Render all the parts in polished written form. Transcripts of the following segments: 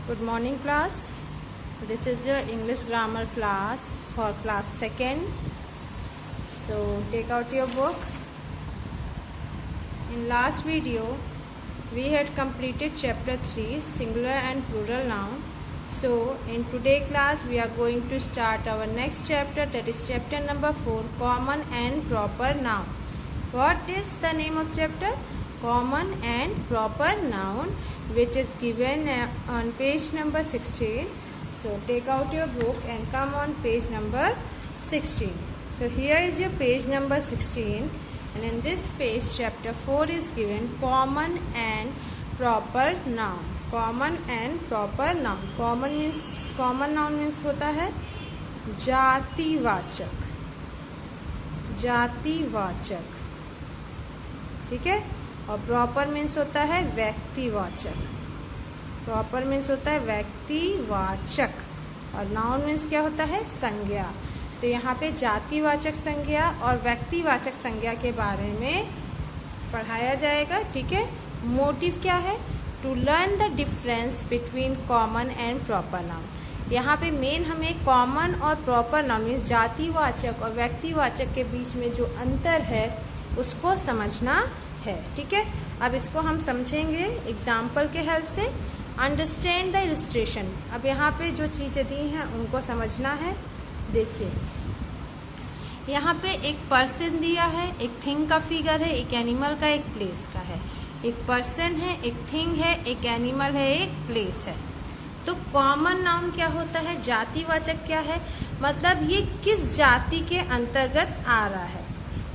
Good morning class. This is your English grammar class for class 2nd. So take out your book. In last video we had completed chapter 3 singular and plural noun. So in today class we are going to start our next chapter, that is chapter number 4, common and proper noun. What is the name of chapter? Common and proper noun, which is given on page number 16. So take out your book and come on page number 16. So here is your page number 16, and in this page chapter 4 is given common and proper noun. Common and proper noun. Common noun means होता है जातिवाचक, जातिवाचक, ठीक है। और proper means होता है व्यक्तिवाचक। Proper means होता है व्यक्तिवाचक, और नाउन मीन्स क्या होता है? संज्ञा। तो यहाँ पे जातिवाचक संज्ञा और व्यक्तिवाचक संज्ञा के बारे में पढ़ाया जाएगा, ठीक है। मोटिव क्या है? To learn the difference between common and proper noun. यहाँ पे मेन हमें कॉमन और प्रॉपर नाउन मीन्स जातिवाचक और व्यक्तिवाचक के बीच में जो अंतर है उसको समझना है, ठीक है। अब इसको हम समझेंगे एग्जाम्पल के हेल्प से। Understand the illustration. अब यहाँ पे जो चीज़ें दी हैं उनको समझना है। देखिए यहाँ पे एक पर्सन दिया है, एक थिंग का फिगर है, एक एनिमल का, एक प्लेस का है। एक पर्सन है, एक थिंग है, एक एनिमल है, एक प्लेस है। तो कॉमन नाउन क्या होता है? जातिवाचक क्या है? मतलब ये किस जाति के अंतर्गत आ रहा है।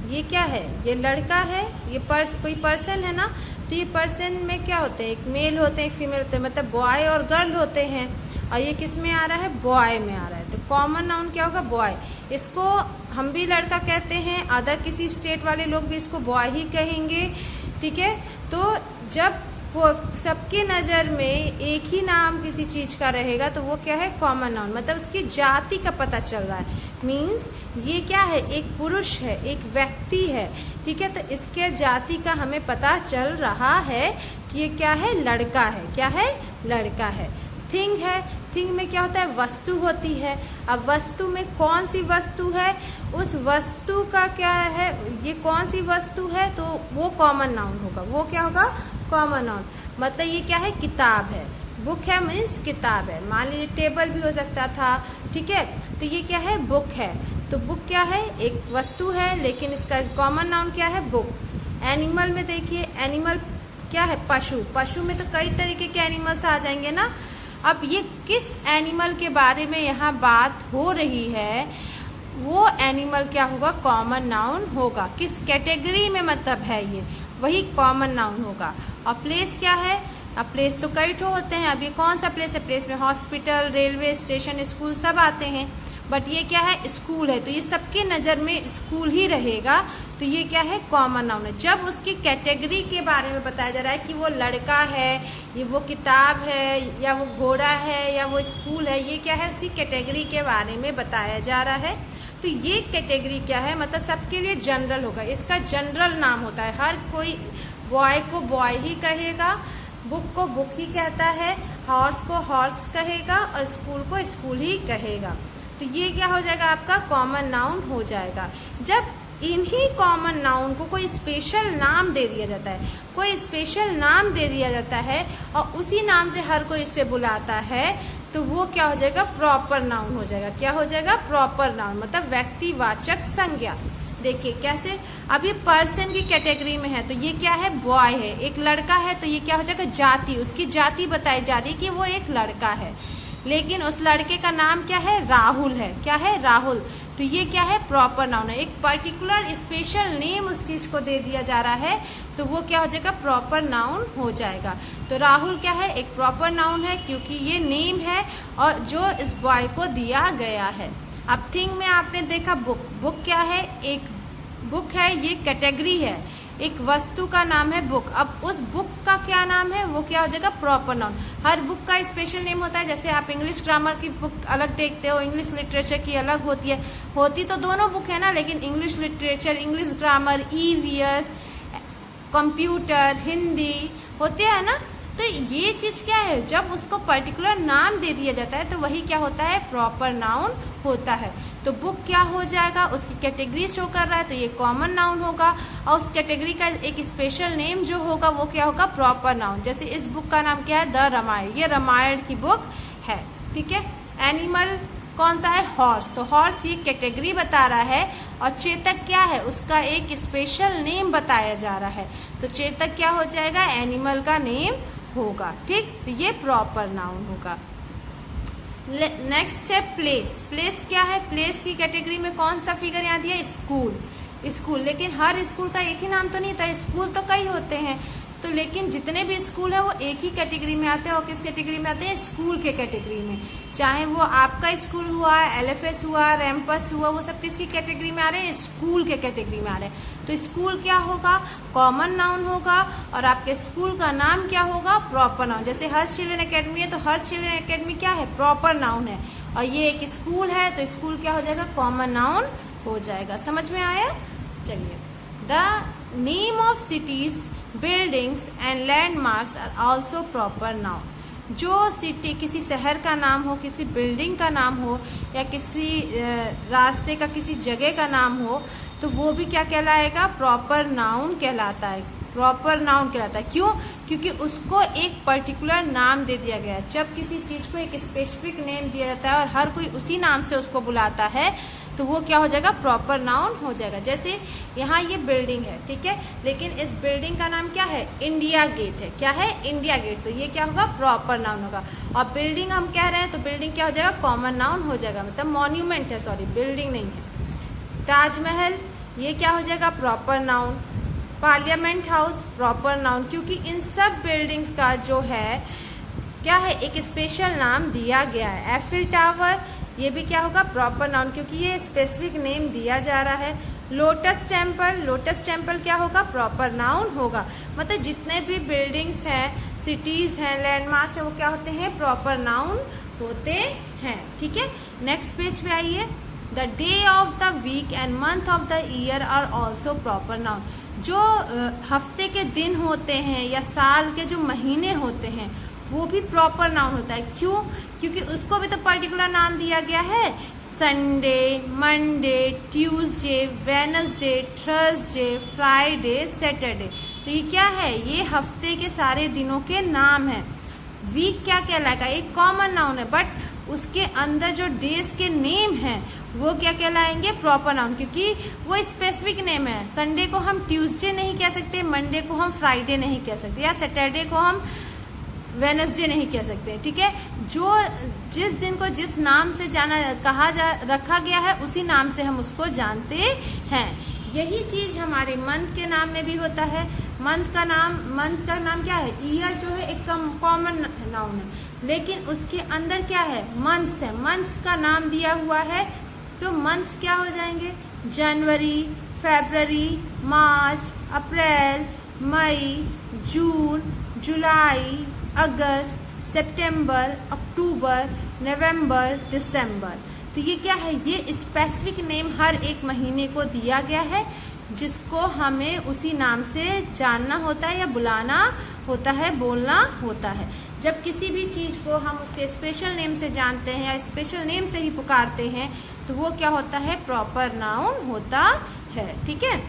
ये क्या है? ये लड़का है, ये कोई पर्सन है ना, तो ये पर्सन में क्या होते हैं? एक मेल होते हैं, एक फीमेल होते हैं, मतलब बॉय और गर्ल होते हैं। और ये किस में आ रहा है? बॉय में आ रहा है। तो कॉमन नाउन क्या होगा? बॉय। इसको हम भी लड़का कहते हैं, अदर किसी स्टेट वाले लोग भी इसको बॉय ही कहेंगे, ठीक है। तो जब वो सबकी नज़र में एक ही नाम किसी चीज़ का रहेगा तो वो क्या है? Common noun. मतलब उसकी जाति का पता चल रहा है। मीन्स ये क्या है? एक पुरुष है, एक व्यक्ति है, ठीक है। तो इसके जाति का हमें पता चल रहा है कि ये क्या है? लड़का है। क्या है? लड़का है। थिंग है, थिंग में क्या होता है? वस्तु होती है। अब वस्तु में कौन सी वस्तु है? उस वस्तु का क्या है? ये कौन सी वस्तु है? तो वो कॉमन नाउन होगा। वो क्या होगा? Common noun. मतलब ये क्या है? किताब है। बुक है मीन्स किताब है। मान लीजिए टेबल भी हो सकता था, ठीक है। तो ये क्या है? बुक है। तो बुक क्या है? एक वस्तु है, लेकिन इसका कॉमन नाउन क्या है? बुक। एनिमल में देखिए, एनिमल क्या है? पशु। पशु में तो कई तरीके के एनिमल्स आ जाएंगे ना। अब ये किस एनिमल के बारे में यहाँ बात हो रही है, वो एनिमल क्या होगा? कॉमन नाउन होगा। किस कैटेगरी में मतलब है ये, वही कॉमन नाउन होगा। और प्लेस क्या है? अब प्लेस तो कई ठो होते हैं। अब ये कौन सा प्लेस है? प्लेस में हॉस्पिटल, रेलवे स्टेशन, स्कूल सब आते हैं। बट ये क्या है? स्कूल है। तो ये सबके नज़र में स्कूल ही रहेगा। तो ये क्या है? कॉमन नाउन है। जब उसकी कैटेगरी के बारे में बताया जा रहा है कि वो लड़का है, ये वो किताब है, या वो घोड़ा है, या वो स्कूल है, ये क्या है? उसी कैटेगरी के बारे में बताया जा रहा है। तो ये कैटेगरी क्या है? मतलब सबके लिए जनरल होगा। इसका जनरल नाम होता है। हर कोई बॉय को बॉय ही कहेगा, बुक को बुक ही कहता है, हॉर्स को हॉर्स कहेगा, और स्कूल को स्कूल ही कहेगा। तो ये क्या हो जाएगा? आपका कॉमन नाउन हो जाएगा। जब इन्हीं कॉमन नाउन को कोई स्पेशल नाम दे दिया जाता है, कोई स्पेशल नाम दे दिया जाता है और उसी नाम से हर कोई इसे बुलाता है, तो वो क्या हो जाएगा? प्रॉपर नाउन हो जाएगा। क्या हो जाएगा? प्रॉपर नाउन, मतलब व्यक्तिवाचक संज्ञा। देखिए कैसे। अब ये पर्सन की कैटेगरी में है, तो ये क्या है? बॉय है। एक लड़का है, तो ये क्या हो जाएगा? जाति। उसकी जाति बताई जा रही है कि वो एक लड़का है, लेकिन उस लड़के का नाम क्या है? राहुल है। क्या है? राहुल। तो ये क्या है? प्रॉपर नाउन है। एक पर्टिकुलर स्पेशल नेम उस चीज़ को दे दिया जा रहा है, तो वो क्या हो जाएगा? प्रॉपर नाउन हो जाएगा। तो राहुल क्या है? एक प्रॉपर नाउन है, क्योंकि ये नेम है और जो इस बॉय को दिया गया है। अब थिंग में आपने देखा बुक। बुक क्या है? एक बुक है, ये कैटेगरी है। एक वस्तु का नाम है बुक। अब उस बुक का क्या नाम है? वो क्या हो जाएगा? Proper noun. हर बुक का स्पेशल नेम होता है। जैसे आप इंग्लिश ग्रामर की बुक अलग देखते हो, इंग्लिश लिटरेचर की अलग होती है। होती तो दोनों बुक है ना, लेकिन English literature, English grammar, EVS, computer, Hindi होते हैं ना। तो ये चीज़ क्या है, जब उसको पर्टिकुलर नाम दे दिया जाता है तो वही क्या होता है, प्रॉपर नाउन होता है। तो बुक क्या हो जाएगा, उसकी कैटेगरी शो कर रहा है तो ये कॉमन नाउन होगा, और उस कैटेगरी का एक स्पेशल नेम जो होगा वो क्या होगा, प्रॉपर नाउन। जैसे इस बुक का नाम क्या है, द रामायण, ये रामायण की बुक है, ठीक है। एनिमल कौन सा है, हॉर्स, तो हॉर्स ये कैटेगरी बता रहा है, और चेतक क्या है, उसका एक स्पेशल नेम बताया जा रहा है, तो चेतक क्या हो जाएगा, एनिमल का नेम होगा, ठीक। तो ये प्रॉपर नाउन होगा। नेक्स्ट है प्लेस। प्लेस क्या है, प्लेस की कैटेगरी में कौन सा फिगर यहाँ दिया, स्कूल। स्कूल, लेकिन हर स्कूल का एक ही नाम तो नहीं था, स्कूल तो कई होते हैं, तो लेकिन जितने भी स्कूल है वो एक ही कैटेगरी में आते हैं, और किस कैटेगरी में आते हैं, स्कूल के कैटेगरी में। चाहे वो आपका स्कूल हुआ, LFS हुआ, रैम्पस हुआ, वो सब किसकी कैटेगरी में आ रहे हैं, स्कूल के कैटेगरी में आ रहे हैं। तो स्कूल क्या होगा, कॉमन नाउन होगा, और आपके स्कूल का नाम क्या होगा, प्रॉपर नाउन। जैसे हर्ष चिल्ड्रन अकेडमी है तो हर्ष चिल्ड्रन अकेडमी क्या है, प्रॉपर नाउन है, और ये एक स्कूल है तो स्कूल क्या हो जाएगा, कॉमन नाउन हो जाएगा। समझ में आया। चलिए, the name of cities, buildings and landmarks are also proper noun. जो सिटी, किसी शहर का नाम हो, किसी बिल्डिंग का नाम हो, या किसी रास्ते का, किसी जगह का नाम हो, तो वो भी क्या कहलाएगा, प्रॉपर नाउन कहलाता है। प्रॉपर नाउन कहलाता है, क्यों, क्योंकि उसको एक पर्टिकुलर नाम दे दिया गया है। जब किसी चीज़ को एक स्पेसिफिक नेम दिया जाता है और हर कोई उसी नाम से उसको बुलाता है तो वो क्या हो जाएगा, प्रॉपर नाउन हो जाएगा। जैसे यहाँ ये बिल्डिंग है, ठीक है, लेकिन इस बिल्डिंग का नाम क्या है, इंडिया गेट है। क्या है, इंडिया गेट, तो ये क्या होगा, प्रॉपर नाउन होगा। और बिल्डिंग हम कह रहे हैं तो बिल्डिंग क्या हो जाएगा, कॉमन नाउन हो जाएगा, मतलब मॉन्यूमेंट है, सॉरी बिल्डिंग नहीं है। ताजमहल, ये क्या हो जाएगा, proper noun. Parliament house, proper noun, क्योंकि इन सब बिल्डिंग्स का जो है क्या है, एक स्पेशल नाम दिया गया है। एफिल टावर, ये भी क्या होगा, प्रॉपर नाउन, क्योंकि ये स्पेसिफिक नेम दिया जा रहा है। लोटस टेम्पल, लोटस टेम्पल क्या होगा, प्रॉपर नाउन होगा। मतलब जितने भी बिल्डिंग्स हैं, सिटीज हैं, लैंडमार्क्स हैं, वो क्या होते हैं, प्रॉपर नाउन होते हैं, ठीक है। नेक्स्ट पेज पे आइए। The day of the week and month of the year are also proper noun. जो हफ्ते के दिन होते हैं या साल के जो महीने होते हैं वो भी प्रॉपर नाउन होता है। क्यों, क्योंकि उसको भी तो पर्टिकुलर नाम दिया गया है। Sunday, Monday, Tuesday, Wednesday, Thursday, Friday, Saturday, तो ये क्या है, ये हफ्ते के सारे दिनों के नाम हैं। वीक क्या कहलाएगा, एक कॉमन नाउन है, बट उसके अंदर जो डेज के नेम हैं वो क्या कहलाएंगे, प्रॉपर नाउन, क्योंकि वो स्पेसिफिक नेम है। संडे को हम ट्यूसडे नहीं कह सकते, मंडे को हम फ्राइडे नहीं कह सकते, या सैटरडे को हम वेडनेसडे नहीं कह सकते, ठीक है। जो जिस दिन को जिस नाम से रखा गया है उसी नाम से हम उसको जानते हैं। यही चीज हमारे मंथ के नाम में भी होता है। मंथ का नाम क्या है, ईयर जो है एक कॉमन नाउन है, लेकिन उसके अंदर क्या है, मंथ्स है। मंथ्स का नाम दिया हुआ है, तो मंथ्स क्या हो जाएंगे, जनवरी, फरवरी, मार्च, अप्रैल, मई, जून, जुलाई, अगस्त, सितंबर, अक्टूबर, नवंबर, दिसंबर। तो ये क्या है, ये स्पेसिफिक नेम हर एक महीने को दिया गया है, जिसको हमें उसी नाम से जानना होता है या बुलाना होता है, बोलना होता है। जब किसी भी चीज़ को हम उसके स्पेशल नेम से जानते हैं या स्पेशल नेम से ही पुकारते हैं तो वो क्या होता है, प्रॉपर नाउन होता है, ठीक है।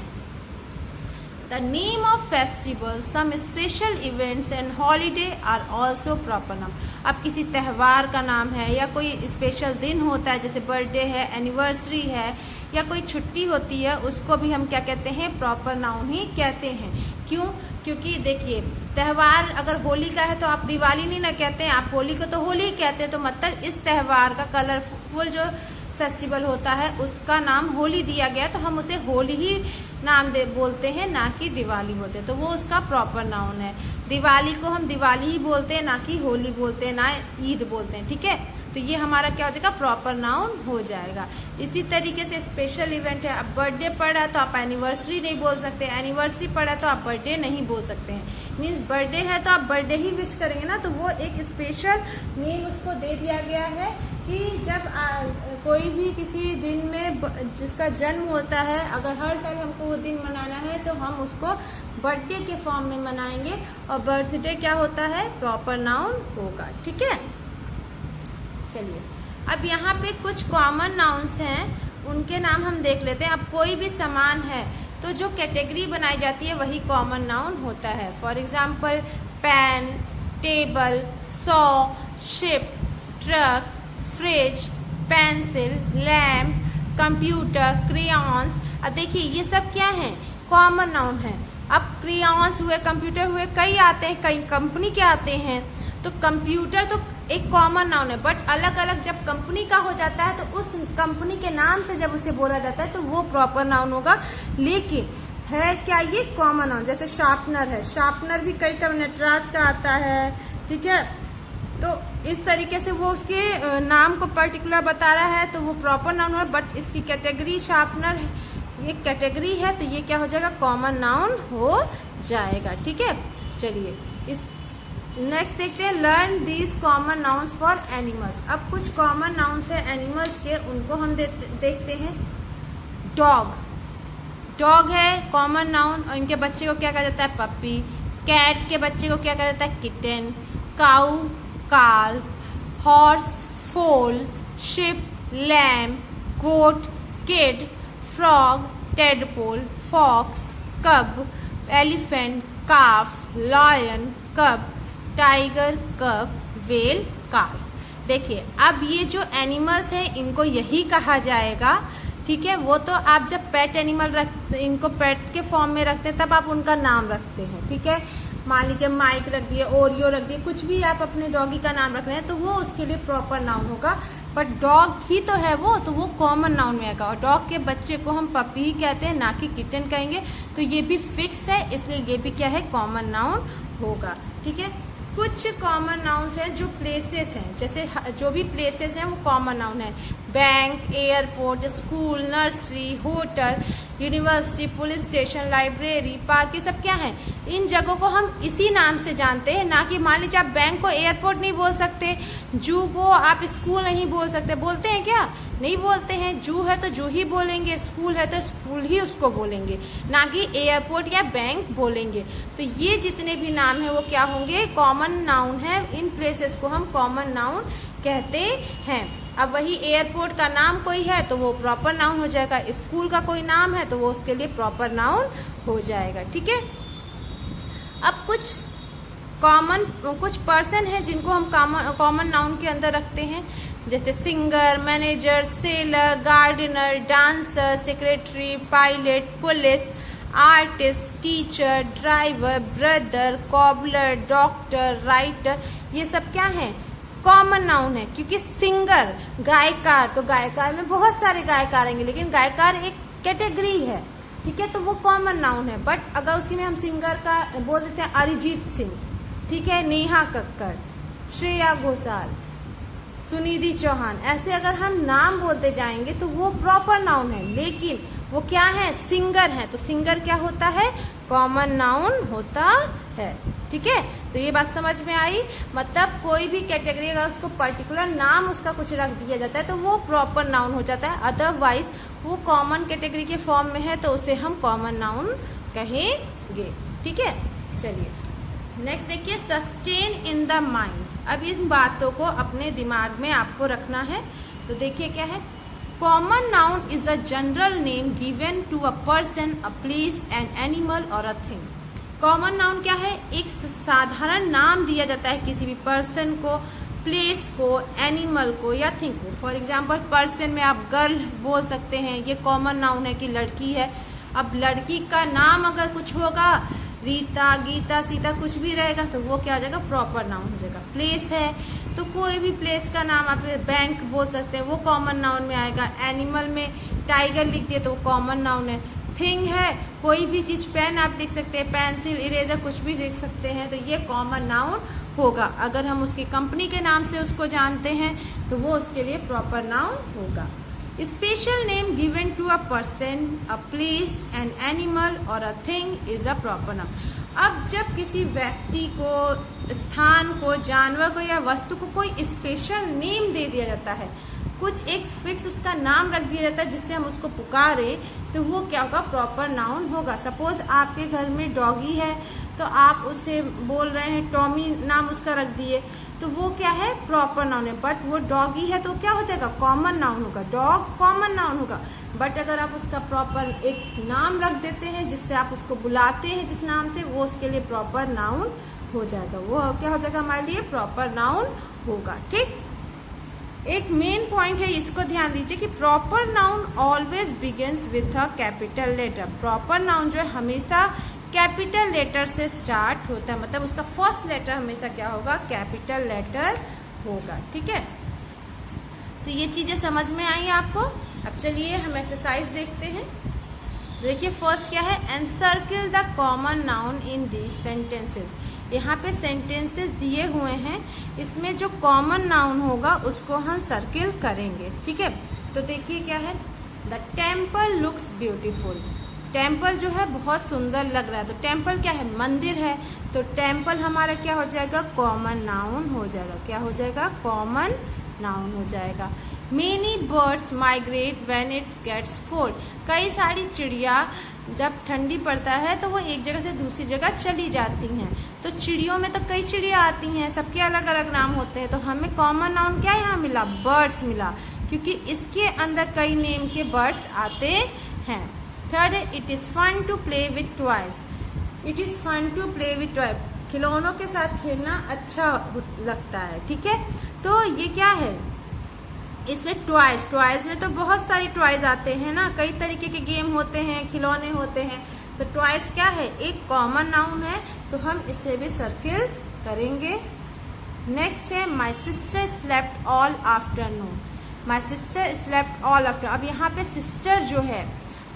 The name of festival, some special events and holiday are also proper noun. अब किसी त्यौहार का नाम है या कोई स्पेशल दिन होता है, जैसे बर्थडे है, एनिवर्सरी है, या कोई छुट्टी होती है, उसको भी हम क्या कहते हैं, प्रॉपर नाउन ही कहते हैं। क्यों, क्योंकि देखिए त्यौहार अगर होली का है तो आप दिवाली नहीं ना कहते हैं, आप होली को तो होली ही कहते हैं, तो मतलब इस त्यौहार का कलरफुल जो फेस्टिवल होता है उसका नाम होली दिया गया, तो हम उसे होली ही नाम बोलते हैं, ना कि दिवाली बोलते हैं, तो वो उसका प्रॉपर नाउन है। दिवाली को हम दिवाली ही बोलते हैं, ना कि होली बोलते हैं, ना ईद बोलते हैं, ठीक है। तो ये हमारा क्या हो जाएगा, प्रॉपर नाउन हो जाएगा। इसी तरीके से स्पेशल इवेंट है, अब बर्थडे पड़ा है तो आप एनिवर्सरी नहीं बोल सकते, एनिवर्सरी पड़ा है तो आप बर्थडे नहीं बोल सकते हैं। मीन्स बर्थडे है तो आप बर्थडे ही विश करेंगे ना, तो वो एक स्पेशल नेम उसको दे दिया गया है कि जब कोई भी किसी दिन में जिसका जन्म होता है, अगर हर साल हमको वो दिन मनाना है तो हम उसको बर्थडे के फॉर्म में मनाएंगे और बर्थडे क्या होता है, प्रॉपर नाउन होगा। ठीक है, चलिए अब यहाँ पे कुछ कॉमन नाउन्स हैं, उनके नाम हम देख लेते हैं। अब कोई भी सामान है तो जो कैटेगरी बनाई जाती है वही कॉमन नाउन होता है। For example pen, table, saw, ship, truck, fridge, pencil, lamp, computer, crayons. अब देखिए ये सब क्या है, कॉमन नाउन है। अब क्रेयॉन्स हुए, कंप्यूटर हुए, कई आते हैं, कई कंपनी के आते हैं। तो कंप्यूटर तो एक कॉमन नाउन है, बट अलग अलग जब कंपनी का हो जाता है तो उस कंपनी के नाम से जब उसे बोला जाता है तो वो प्रॉपर नाउन होगा। लेकिन है क्या ये कॉमन नाउन, जैसे शार्पनर है, शार्पनर भी कई तरह नटराज का आता है। ठीक है, तो इस तरीके से वो उसके नाम को पर्टिकुलर बता रहा है तो वो प्रॉपर नाउन है, बट इसकी कैटेगरी शार्पनर ये कैटेगरी है तो ये क्या हो जाएगा, कॉमन नाउन हो जाएगा। ठीक है, चलिए इस नेक्स्ट देखते हैं, learn these common nouns for animals. अब कुछ कॉमन नाउन्स है एनिमल्स के, उनको हम देखते हैं। डॉग, डॉग है कॉमन नाउन और इनके बच्चे को क्या कहा जाता है, पपी। कैट के बच्चे को क्या कहा जाता है, kitten. Cow, calf. Horse, foal. Sheep, lamb. Goat, kid. Frog, tadpole. Fox, cub. Elephant, calf. Lion, cub. Tiger, cub. Whale, calf. देखिए अब ये जो एनिमल्स हैं इनको यही कहा जाएगा। ठीक है, वो तो आप जब पेट एनिमल रखते, इनको पेट के फॉर्म में रखते हैं तब आप उनका नाम रखते हैं। ठीक है, मान लीजिए माइक रख दिए, ओरियो रख दिए, कुछ भी आप अपने डॉगी का नाम रख रहे हैं तो वो उसके लिए प्रॉपर नाउन होगा। बट डॉग ही तो है वो, तो वो कॉमन नाउन में आएगा। और डॉग के बच्चे को हम पपी ही कहते हैं, ना कि किटन कहेंगे। तो ये भी फिक्स है, इसलिए ये भी क्या है, कॉमन नाउन होगा। ठीक है, कुछ कॉमन नाउन्स हैं जो प्लेसेस हैं, जैसे जो भी प्लेसेस हैं वो कॉमन नाउन है। Bank, airport, school, nursery, hotel, university, police station, library, park, ये सब क्या है, इन जगहों को हम इसी नाम से जानते हैं। ना कि मान लीजिए आप बैंक को एयरपोर्ट नहीं बोल सकते, जू को आप स्कूल नहीं बोल सकते। बोलते हैं क्या, नहीं बोलते हैं। जू है तो जू ही बोलेंगे, स्कूल है तो स्कूल ही उसको बोलेंगे, ना कि एयरपोर्ट या बैंक बोलेंगे। तो ये जितने भी नाम है वो क्या होंगे, कॉमन नाउन है। इन प्लेसेस को हम कॉमन नाउन कहते हैं। अब वही एयरपोर्ट का नाम कोई है तो वो प्रॉपर नाउन हो जाएगा, स्कूल का कोई नाम है तो वो उसके लिए प्रॉपर नाउन हो जाएगा। ठीक है, अब कुछ पर्सन है जिनको हम कॉमन नाउन के अंदर रखते हैं, जैसे singer, manager, sailor, gardener, dancer, secretary, pilot, police, artist, teacher, driver, brother, cobbler, doctor, writer. ये सब क्या है, कॉमन नाउन है। क्योंकि सिंगर, गायकार, तो गायकार में बहुत सारे गायकार आएंगे, लेकिन गायकार एक कैटेगरी है। ठीक है, तो वो कॉमन नाउन है। बट अगर उसी में हम सिंगर का बोल देते हैं अरिजीत सिंह, ठीक है, नेहा कक्कड़, श्रेया घोषाल, सुनिधि चौहान, ऐसे अगर हम नाम बोलते जाएंगे तो वो प्रॉपर नाउन है। लेकिन वो क्या है, सिंगर है, तो सिंगर क्या होता है, कॉमन नाउन होता है। ठीक है, तो ये बात समझ में आई। मतलब कोई भी कैटेगरी अगर उसको पर्टिकुलर नाम उसका कुछ रख दिया जाता है तो वो प्रॉपर नाउन हो जाता है। अदरवाइज वो कॉमन कैटेगरी के फॉर्म में है तो उसे हम कॉमन नाउन कहेंगे। ठीक है, चलिए नेक्स्ट देखिए, सस्टेन इन द माइंड। अब इन बातों को अपने दिमाग में आपको रखना है। तो देखिए क्या है, common noun is a general name given to a person, a place, an animal और अ थिंग। कॉमन नाउन क्या है, एक साधारण नाम दिया जाता है किसी भी पर्सन को, प्लेस को, एनिमल को या थिंग को। फॉर एग्जाम्पल पर्सन में आप गर्ल बोल सकते हैं, ये कॉमन नाउन है कि लड़की है। अब लड़की का नाम अगर कुछ होगा, रीता, गीता, सीता, कुछ भी रहेगा तो वो क्या हो जाएगा, प्रॉपर नाउन हो जाएगा। प्लेस है तो कोई भी प्लेस का नाम आप बैंक बोल सकते हैं, वो कॉमन नाउन में आएगा। एनिमल में टाइगर लिख दिए तो वो कॉमन नाउन है। थिंग है, कोई भी चीज, पेन आप लिख सकते हैं, पेंसिल, इरेजर, कुछ भी लिख सकते हैं, तो ये कॉमन नाउन होगा। अगर हम उसकी कंपनी के नाम से उसको जानते हैं तो वो उसके लिए प्रॉपर नाउन होगा। Special name given to a person, a place, an animal और a thing is a proper noun. अब जब किसी व्यक्ति को, स्थान को, जानवर को या वस्तु को कोई स्पेशल नेम दे दिया जाता है कुछ एक फिक्स उसका नाम रख दिया जाता है जिससे हम उसको पुकारे, तो वो क्या होगा, प्रॉपर नाउन होगा। सपोज आपके घर में डॉगी है तो आप उसे बोल रहे हैं टॉमी, नाम उसका रख दिए, तो वो क्या है, प्रॉपर नाउन है। बट वो डॉगी है तो क्या हो जाएगा, कॉमन नाउन होगा, डॉग कॉमन नाउन होगा। बट अगर आप उसका प्रॉपर एक नाम रख देते हैं जिससे आप उसको बुलाते हैं जिस नाम से, वो उसके लिए प्रॉपर नाउन हो जाएगा, वो क्या हो जाएगा, हमारे लिए प्रॉपर नाउन होगा। ठीक, एक मेन पॉइंट है, इसको ध्यान दीजिए कि proper noun always begins with a capital letter. Proper noun जो है हमेशा कैपिटल लेटर से स्टार्ट होता है, मतलब उसका फर्स्ट लेटर हमेशा क्या होगा, कैपिटल लेटर होगा। ठीक है, तो ये चीजें समझ में आई आपको। अब चलिए हम एक्सरसाइज देखते हैं। देखिए फर्स्ट क्या है, encircle the common noun in these sentences. यहाँ पे सेंटेंसेस दिए हुए हैं, इसमें जो कॉमन नाउन होगा उसको हम सर्किल करेंगे। ठीक है, तो देखिए क्या है, the temple looks beautiful. Temple जो है बहुत सुंदर लग रहा है, तो टेम्पल क्या है, मंदिर है, तो टेम्पल हमारा क्या हो जाएगा, कॉमन नाउन हो जाएगा। क्या हो जाएगा, कॉमन नाउन हो जाएगा। Many birds migrate when its gets cold. कई सारी चिड़िया जब ठंडी पड़ता है तो वो एक जगह से दूसरी जगह चली जाती हैं। तो चिड़ियों में तो कई चिड़िया आती हैं, सबके अलग अलग नाम होते हैं, तो हमें कॉमन नाउन क्या यहाँ मिला, बर्ड्स मिला, क्योंकि इसके अंदर कई नेम के बर्ड्स आते हैं। थर्ड है, it is fun to play with toys. It is fun to play with toy, खिलौनों के साथ खेलना अच्छा लगता है। ठीक है, तो ये क्या है, इसमें टॉयज में तो बहुत सारी टॉयज आते हैं ना, कई तरीके के गेम होते हैं, खिलौने होते हैं, तो टॉयज क्या है, एक कॉमन नाउन है, तो हम इसे भी सर्किल करेंगे। नेक्स्ट है, my sister slept all afternoon. My sister slept all afternoon. अब यहाँ पे सिस्टर जो है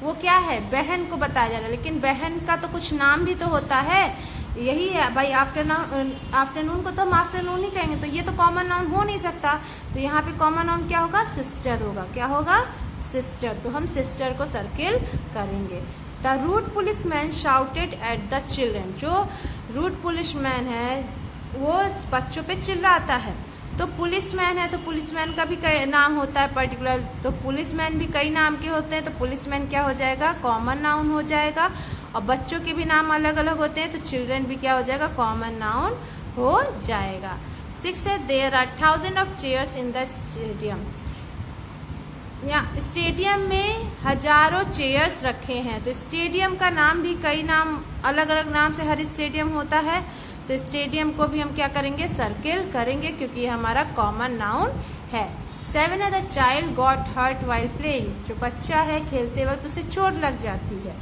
वो क्या है, बहन को बताया जा रहा है, लेकिन बहन का तो कुछ नाम भी तो होता है, यही है भाई, आफ्टरनून को तो हम आफ्टरनून ही कहेंगे, तो ये तो कॉमन नाउन हो नहीं सकता, तो यहाँ पे कॉमन नाउन क्या होगा, सिस्टर होगा। क्या होगा, सिस्टर, तो हम सिस्टर को सर्किल करेंगे। The rude policeman shouted at the children. जो रूड पुलिसमैन है वो बच्चों पे चिल्लाता है, तो पुलिसमैन है तो पुलिसमैन का भी कई नाम होता है पर्टिकुलर, तो पुलिसमैन भी कई नाम के होते हैं, तो पुलिसमैन क्या हो जाएगा, कॉमन नाउन हो जाएगा। और बच्चों के भी नाम अलग अलग होते हैं, तो चिल्ड्रन भी क्या हो जाएगा, कॉमन नाउन हो जाएगा। 6 है, there are 1000 of chairs in the stadium. Stadium में हजारों चेयर्स रखे हैं, तो स्टेडियम का नाम भी कई नाम अलग अलग नाम से हर स्टेडियम होता है, तो स्टेडियम को भी हम क्या करेंगे, सर्किल करेंगे, क्योंकि ये हमारा कॉमन नाउन है। 7 है, the child got hurt while playing. जो बच्चा है खेलते वक्त उसे चोट लग जाती है,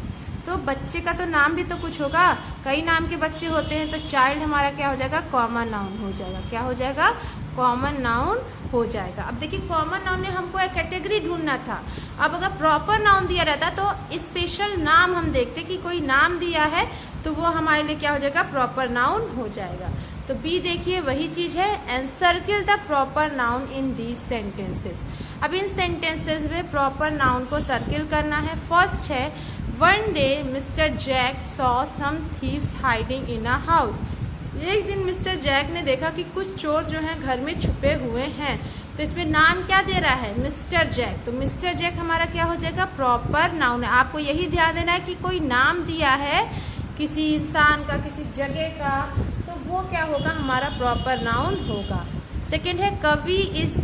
तो बच्चे का तो नाम भी तो कुछ होगा, कई नाम के बच्चे होते हैं, तो चाइल्ड हमारा क्या हो जाएगा, कॉमन नाउन हो जाएगा। क्या हो जाएगा, कॉमन नाउन हो जाएगा। अब देखिए कॉमन नाउन में हमको एक कैटेगरी ढूंढना था, अब अगर प्रॉपर नाउन दिया रहता तो स्पेशल नाम हम देखते कि कोई नाम दिया है तो वो हमारे लिए क्या हो जाएगा, प्रॉपर नाउन हो जाएगा। तो बी देखिए वही चीज है, encircle the proper noun in these sentences. अब इन सेंटेंसेस में प्रॉपर नाउन को सर्किल करना है। फर्स्ट है, one day mister Jack saw some thieves hiding in a house. एक दिन मिस्टर जैक ने देखा कि कुछ चोर जो हैं घर में छुपे हुए हैं, तो इसमें नाम क्या दे रहा है, मिस्टर जैक, तो मिस्टर जैक हमारा क्या हो जाएगा, प्रॉपर नाउन है। आपको यही ध्यान देना है कि कोई नाम दिया है किसी इंसान का, किसी जगह का, तो वो क्या होगा, हमारा प्रॉपर नाउन होगा। सेकेंड है, कवि इज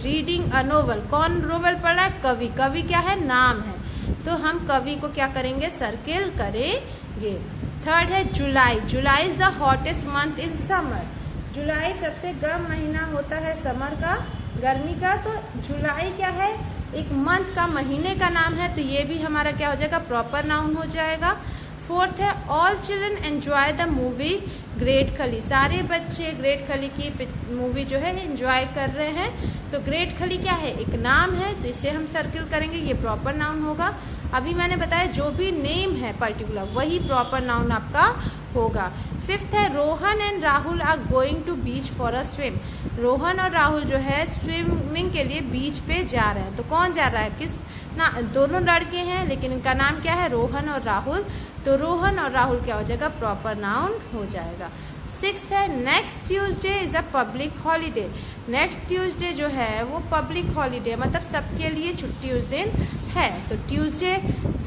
रीडिंग अ नोवेल। कौन नोवेल पढ़ रहा है, कवि। कवि क्या है, नाम है, तो हम कवि को क्या करेंगे, सर्किल करेंगे। थर्ड है, जुलाई। July is the hottest month in summer. जुलाई सबसे गर्म महीना होता है समर का, गर्मी का, तो जुलाई क्या है, एक मंथ का, महीने का नाम है, तो ये भी हमारा क्या हो जाएगा, प्रॉपर नाउन हो जाएगा। फोर्थ है, all children enjoy the movie great खली। सारे बच्चे ग्रेट खली की मूवी जो है एंजॉय कर रहे हैं, तो ग्रेट खली क्या है, एक नाम है, तो इसे हम सर्किल करेंगे, ये प्रॉपर नाउन होगा। अभी मैंने बताया जो भी नेम है पर्टिकुलर वही प्रॉपर नाउन आपका होगा। फिफ्थ है, Rohan and Rahul are going to beach for a swim. Rohan और राहुल जो है स्विमिंग के लिए बीच पे जा रहे हैं, तो कौन जा रहा है, किस ना, दोनों लड़के हैं लेकिन इनका नाम क्या है, रोहन और राहुल, तो रोहन और राहुल क्या हो जाएगा, प्रॉपर नाउन हो जाएगा। 6 है next Tuesday is a public holiday. Next Tuesday जो है वो पब्लिक हॉलीडे, मतलब सबके लिए छुट्टी उस दिन है। तो ट्यूसडे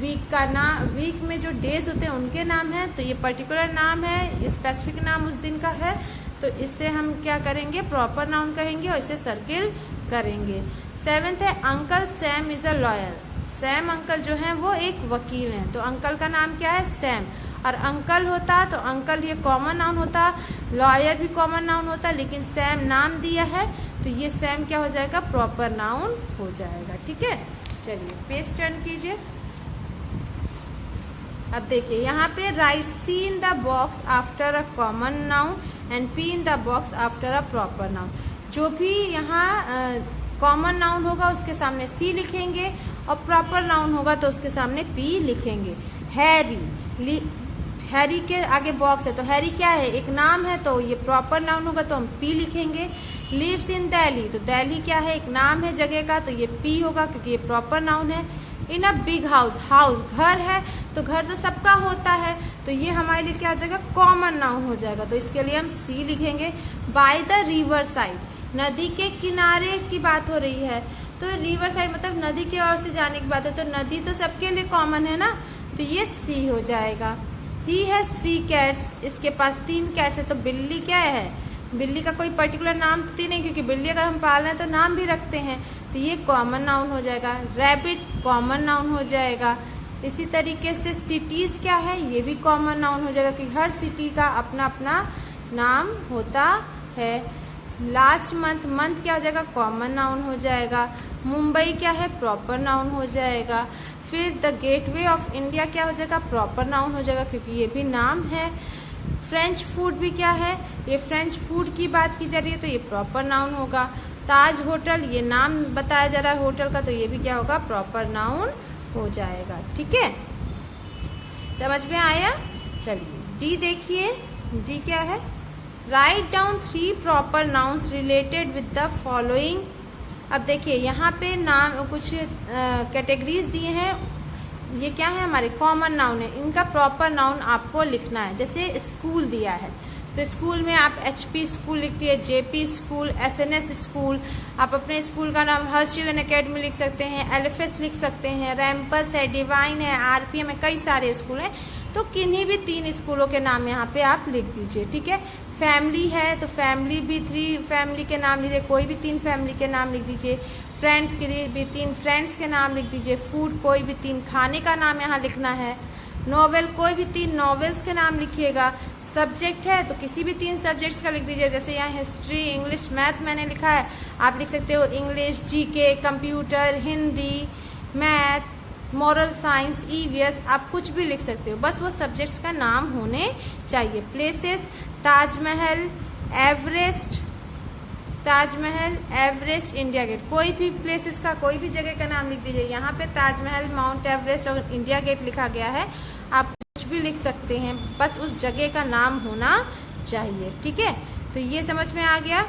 वीक का नाम, वीक में जो डेज होते हैं उनके नाम है, तो ये पर्टिकुलर नाम है, स्पेसिफिक नाम उस दिन का है, तो इससे हम क्या करेंगे, प्रॉपर नाउन कहेंगे और इसे सर्किल करेंगे। 7th है uncle Sam is a lawyer. Sam uncle जो है वो एक वकील हैं, तो अंकल का नाम क्या है, सैम। और अंकल होता तो अंकल ये कॉमन नाउन होता, लॉयर भी कॉमन नाउन होता, लेकिन सैम नाम दिया है तो ये सैम क्या हो जाएगा, प्रॉपर नाउन हो जाएगा। ठीक है, चलिए पेज टर्न कीजिए। अब देखिए यहाँ पे write C in the box after a common noun and P in the box after a proper noun. जो भी यहाँ कॉमन नाउन होगा उसके सामने सी लिखेंगे और प्रॉपर नाउन होगा तो उसके सामने पी लिखेंगे। हैरी, हैरी के आगे बॉक्स है तो हैरी क्या है, एक नाम है, तो ये प्रॉपर नाउन होगा तो हम पी लिखेंगे। लिव्स इन दिल्ली, तो दिल्ली क्या है, एक नाम है जगह का, तो ये पी होगा क्योंकि ये प्रॉपर नाउन है। इन अ बिग हाउस, हाउस घर है, तो घर तो सबका होता है, तो ये हमारे लिए क्या हो जाएगा, कॉमन नाउन हो जाएगा, तो इसके लिए हम सी लिखेंगे। बाय द रिवर साइड, नदी के किनारे की बात हो रही है, तो रिवर साइड मतलब नदी की ओर से जाने की बात है, तो नदी तो सबके लिए कॉमन है ना, तो ये सी हो जाएगा। ही हैज 3 cats, इसके पास 3 cats है, तो बिल्ली क्या है, बिल्ली का कोई पर्टिकुलर नाम तो नहीं, क्योंकि बिल्ली अगर हम पाल रहे हैं तो नाम भी रखते हैं, तो ये कॉमन नाउन हो जाएगा। रैबिट कॉमन नाउन हो जाएगा। इसी तरीके से सिटीज क्या है, ये भी कॉमन नाउन हो जाएगा, क्योंकि हर सिटी का अपना अपना नाम होता है। लास्ट मंथ, मंथ क्या हो जाएगा, कॉमन नाउन हो जाएगा। मुंबई क्या है, प्रॉपर नाउन हो जाएगा। फिर द गेटवे ऑफ इंडिया क्या हो जाएगा, प्रॉपर नाउन हो जाएगा, क्योंकि ये भी नाम है। फ्रेंच फूड भी क्या है, ये फ्रेंच फूड की बात की जा रही है, तो ये प्रॉपर नाउन होगा। ताज होटल, ये नाम बताया जा रहा है होटल का, तो ये भी क्या होगा, प्रॉपर नाउन हो जाएगा। ठीक है, समझ में आया। चलिए डी देखिए, डी क्या है, write down 3 proper nouns related with the following. अब देखिए यहाँ पे नाम कुछ कैटेगरीज दिए हैं, ये क्या है, हमारे कॉमन नाउन है, इनका प्रॉपर नाउन आपको लिखना है। जैसे स्कूल दिया है, तो स्कूल में आप HP स्कूल लिख दिए, JP स्कूल, SNS स्कूल, आप अपने स्कूल का नाम हर्ष चिल्ड्रन अकेडमी लिख सकते हैं, LFS लिख सकते हैं, रैम्पस है, डिवाइन है, RPM है, कई सारे स्कूल हैं, तो किन्हीं भी 3 स्कूलों के नाम यहाँ पे आप लिख दीजिए। ठीक है, फैमिली है तो फैमिली भी 3 फैमिली के नाम लीजिए, कोई भी 3 फैमिली के नाम लिख दीजिए। फ्रेंड्स के लिए भी 3 फ्रेंड्स के नाम लिख दीजिए। फूड, कोई भी 3 खाने का नाम यहाँ लिखना है। नॉवेल, कोई भी 3 नॉवेल्स के नाम लिखिएगा। सब्जेक्ट है तो किसी भी 3 सब्जेक्ट्स का लिख दीजिए, जैसे यहाँ हिस्ट्री, इंग्लिश, मैथ मैंने लिखा है, आप लिख सकते हो English, GK, computer, Hindi, math, moral science, EVS, आप कुछ भी लिख सकते हो, बस वो सब्जेक्ट्स का नाम होने चाहिए। Places, Taj Mahal, Everest, Taj Mahal, Everest, India Gate, कोई भी प्लेसेस का, कोई भी जगह का नाम लिख दीजिए। यहाँ पे ताजमहल, माउंट एवरेस्ट और इंडिया गेट लिखा गया है, आप कुछ भी लिख सकते हैं, बस उस जगह का नाम होना चाहिए। ठीक है, तो ये समझ में आ गया।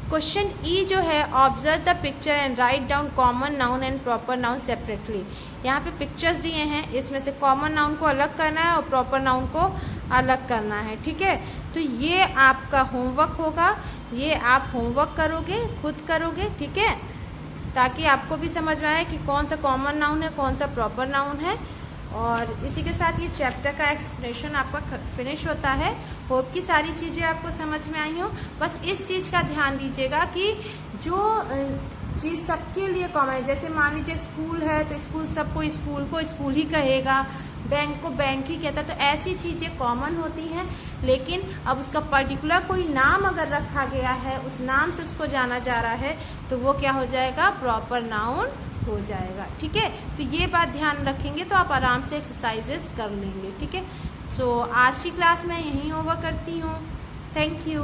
क्वेश्चन ई जो है, observe the picture and write down common noun and proper noun separately. यहाँ पे पिक्चर्स दिए हैं, इसमें से कॉमन नाउन को अलग करना है और प्रॉपर नाउन को अलग करना है। ठीक है, तो ये आपका होमवर्क होगा, ये आप होमवर्क करोगे, खुद करोगे। ठीक है, ताकि आपको भी समझ में आए कि कौन सा कॉमन नाउन है, कौन सा प्रॉपर नाउन है। और इसी के साथ ये चैप्टर का एक्सप्लेनेशन आपका फिनिश होता है। होप कि सारी चीज़ें आपको समझ में आई हो। बस इस चीज़ का ध्यान दीजिएगा कि जो चीज़ सबके लिए कॉमन है, जैसे मान लीजिए स्कूल है तो स्कूल सबको स्कूल को स्कूल ही कहेगा, बैंक को बैंक ही कहता है, तो ऐसी चीज़ें कॉमन होती हैं। लेकिन अब उसका पर्टिकुलर कोई नाम अगर रखा गया है, उस नाम से उसको जाना जा रहा है, तो वो क्या हो जाएगा, प्रॉपर नाउन हो जाएगा। ठीक है, तो ये बात ध्यान रखेंगे तो आप आराम से एक्सरसाइजेस कर लेंगे। ठीक है, सो आज की क्लास में यहीं ओवर करती हूँ। Thank you.